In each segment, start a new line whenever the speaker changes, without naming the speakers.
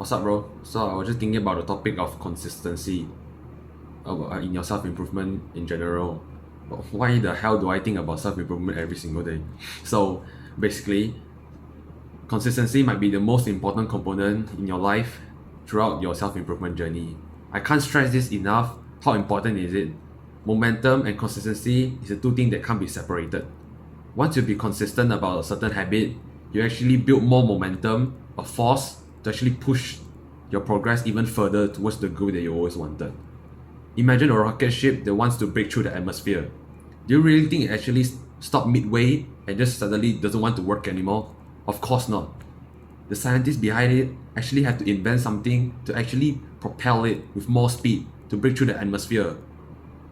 What's up, bro? So I was just thinking about the topic of consistency in your self-improvement in general. Why the hell do I think about self-improvement every single day? So basically, consistency might be the most important component in your life throughout your self-improvement journey. I can't stress this enough. How important is it? Momentum and consistency is the two things that can't be separated. Once you be consistent about a certain habit, you actually build more momentum, a force to actually push your progress even further towards the goal that you always wanted. Imagine a rocket ship that wants to break through the atmosphere. Do you really think it actually stopped midway and just suddenly doesn't want to work anymore? Of course not. The scientists behind it actually had to invent something to actually propel it with more speed to break through the atmosphere.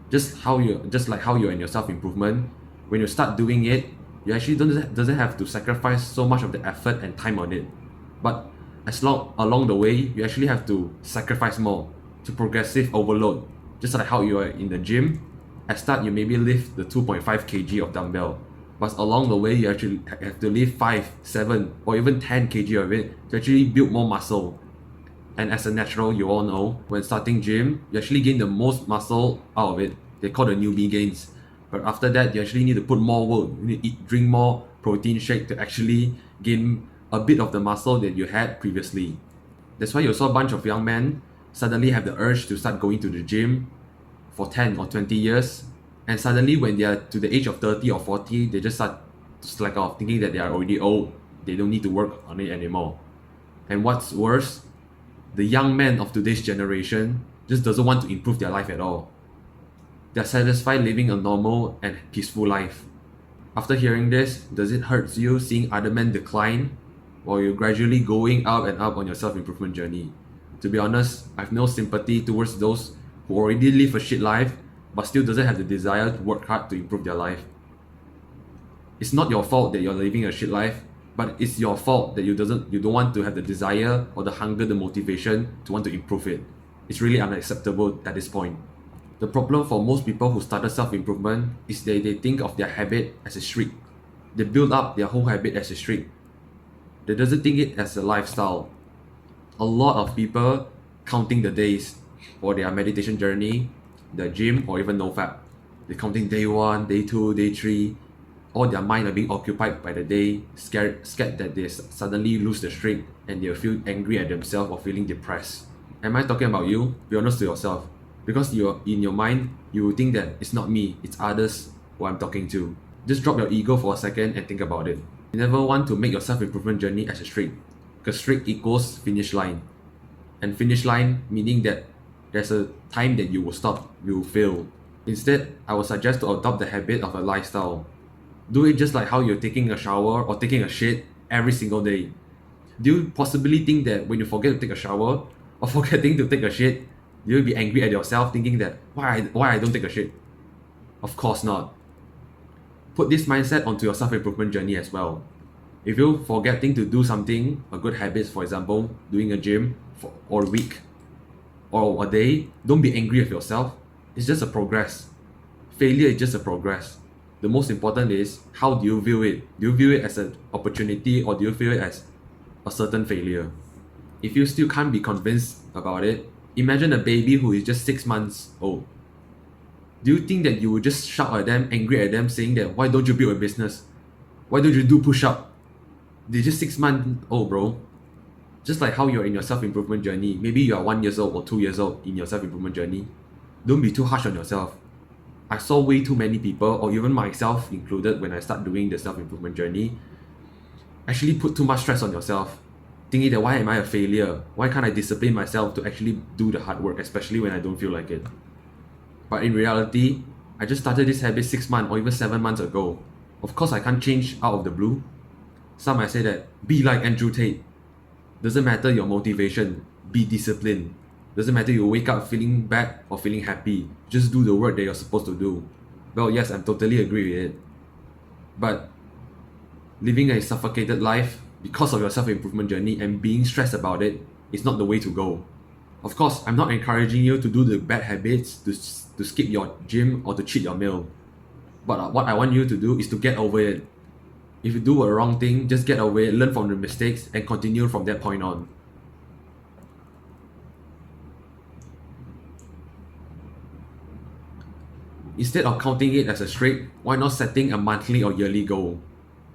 Just like how you're in your self-improvement, when you start doing it, you actually doesn't have to sacrifice so much of the effort and time on it. But along the way, you actually have to sacrifice more to progressive overload. Just like how you are in the gym, at start you maybe lift the 2.5 kg of dumbbell, but along the way you actually have to lift 5, 7 or even 10 kg of it to actually build more muscle. And as a natural, you all know, when starting gym, you actually gain the most muscle out of it. They call the newbie gains. But after that, you actually need to put more work. You need to drink more protein shake to actually gain a bit of the muscle that you had previously. That's why you saw a bunch of young men suddenly have the urge to start going to the gym for 10 or 20 years. And suddenly when they are to the age of 30 or 40, they just start to slack off, thinking that they are already old. They don't need to work on it anymore. And what's worse, the young men of today's generation just doesn't want to improve their life at all. They're satisfied living a normal and peaceful life. After hearing this, does it hurt you seeing other men decline while you're gradually going up and up on your self-improvement journey? To be honest, I have no sympathy towards those who already live a shit life but still doesn't have the desire to work hard to improve their life. It's not your fault that you're living a shit life, but it's your fault that you don't want to have the desire or the hunger, the motivation to want to improve it. It's really unacceptable at this point. The problem for most people who started self-improvement is that they think of their habit as a streak. They build up their whole habit as a streak. They doesn't think it as a lifestyle. A lot of people counting the days for their meditation journey, the gym, or even nofap. They're counting day 1, day 2, day 3. All their mind are being occupied by the day, scared that they suddenly lose the streak and they'll feel angry at themselves or feeling depressed. Am I talking about you? Be honest to yourself. Because you're in your mind, you will think that it's not me, it's others who I'm talking to. Just drop your ego for a second and think about it. You never want to make your self-improvement journey as a streak, because streak equals finish line. And finish line meaning that there's a time that you will stop, you will fail. Instead, I would suggest to adopt the habit of a lifestyle. Do it just like how you're taking a shower or taking a shit every single day. Do you possibly think that when you forget to take a shower or forgetting to take a shit, you'll be angry at yourself thinking that why I don't take a shit? Of course not. Put this mindset onto your self-improvement journey as well. If you're forgetting to do something, a good habit, for example, doing a gym or a week or a day, don't be angry with yourself. It's just a progress. Failure is just a progress. The most important is, how do you view it? Do you view it as an opportunity or do you view it as a certain failure? If you still can't be convinced about it, imagine a baby who is just 6 months old. Do you think that you would just shout at them, angry at them, saying that why don't you build a business? Why don't you do push-up? They're just 6 months old, bro. Just like how you're in your self-improvement journey, maybe you are 1 year old or 2 years old in your self-improvement journey. Don't be too harsh on yourself. I saw way too many people, or even myself included, when I start doing the self-improvement journey, actually put too much stress on yourself, thinking that why am I a failure? Why can't I discipline myself to actually do the hard work, especially when I don't feel like it? But in reality, I just started this habit 6 months or even 7 months ago. Of course, I can't change out of the blue. Some might say that, be like Andrew Tate. Doesn't matter your motivation, be disciplined. Doesn't matter you wake up feeling bad or feeling happy, just do the work that you're supposed to do. Well, yes, I'm totally agree with it. But living a suffocated life because of your self-improvement journey and being stressed about it is not the way to go. Of course, I'm not encouraging you to do the bad habits, to skip your gym or to cheat your meal. But what I want you to do is to get over it. If you do a wrong thing, just get over it, learn from the mistakes and continue from that point on. Instead of counting it as a streak, why not setting a monthly or yearly goal?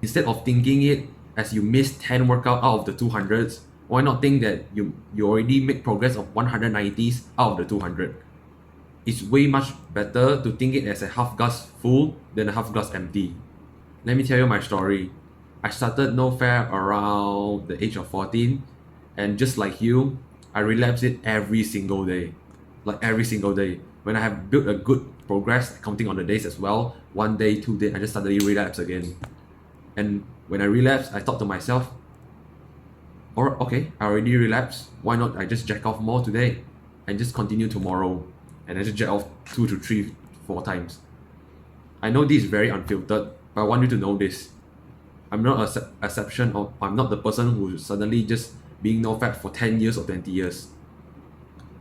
Instead of thinking it as you miss 10 workout out of the 200s, why not think that you already make progress of 190s out of the 200? It's way much better to think it as a half glass full than a half glass empty. Let me tell you my story. I started NoFap around the age of 14, and just like you, I relapse it every single day. Like every single day. When I have built a good progress, counting on the days as well, 1 day, 2 days, I just suddenly relapse again. And when I relapse, I thought to myself, alright, okay, I already relapsed. Why not I just jack off more today and just continue tomorrow? And I just jack off 2 to 3, 4 times. I know this is very unfiltered, but I want you to know this. I'm not an exception, or I'm not the person who suddenly just being NoFap for 10 years or 20 years.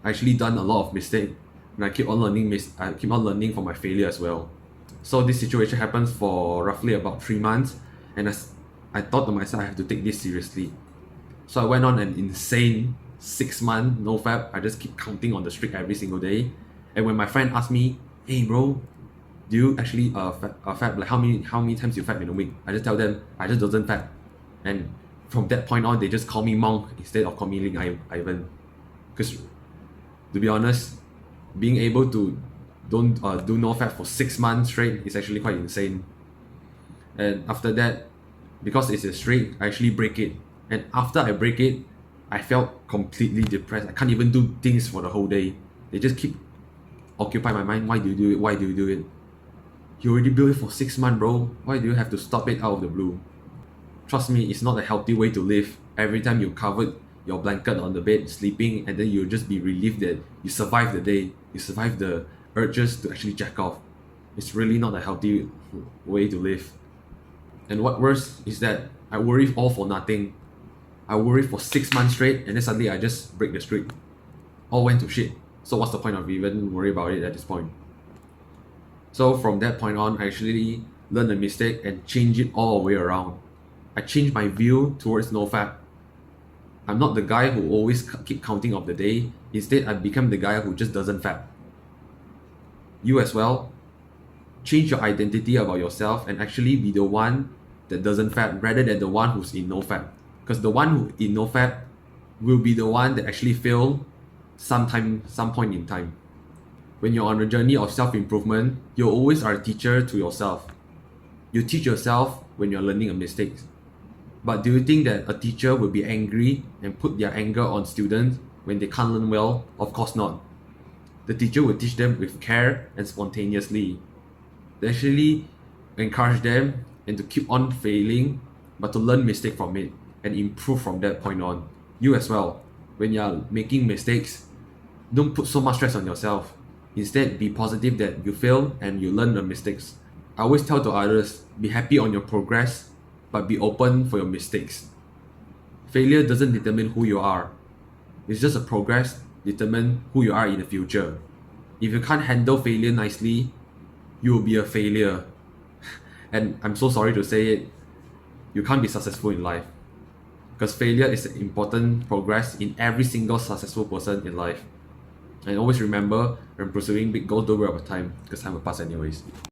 I actually done a lot of mistakes, and I keep on learning from my failure as well. So this situation happens for roughly about 3 months, and I thought to myself, I have to take this seriously. So I went on an insane 6-month NoFap. I just keep counting on the streak every single day. And when my friend asked me, hey bro, do you actually fap, like how many times you fap in a week? I just tell them, I just doesn't fap. And from that point on, they just call me Monk instead of calling me Ivan. Because to be honest, being able to do NoFap for 6 months straight is actually quite insane. And after that, because it's a streak, I actually break it. And after I break it, I felt completely depressed. I can't even do things for the whole day. They just keep occupying my mind. Why do you do it? Why do you do it? You already built it for 6 months, bro. Why do you have to stop it out of the blue? Trust me, it's not a healthy way to live. Every time you covered your blanket on the bed, sleeping, and then you'll just be relieved that you survived the day. You survived the urges to actually jack off. It's really not a healthy way to live. And what worse is that I worry all for nothing. I worry for 6 months straight, and then suddenly I just break the streak. All went to shit. So what's the point of even worry about it at this point? So from that point on, I actually learned a mistake and changed it all the way around. I changed my view towards NoFap. I'm not the guy who always keep counting of the day. Instead, I become the guy who just doesn't fap. You as well. Change your identity about yourself and actually be the one that doesn't fap rather than the one who's in NoFap. Because the one who in NoFap will be the one that actually fail some point in time. When you're on a journey of self-improvement, you always are a teacher to yourself. You teach yourself when you're learning a mistake. But do you think that a teacher will be angry and put their anger on students when they can't learn well? Of course not. The teacher will teach them with care and spontaneously. They actually encourage them and to keep on failing, but to learn mistake from it and improve from that point on. You as well, when you're making mistakes, don't put so much stress on yourself. Instead, be positive that you fail and you learn the mistakes. I always tell to others, be happy on your progress, but be open for your mistakes. Failure doesn't determine who you are. It's just a progress determine who you are in the future. If you can't handle failure nicely, you will be a failure. And I'm so sorry to say it, you can't be successful in life. Because failure is an important progress in every single successful person in life. And always remember, when pursuing big goals, don't worry about time, because time will pass anyways.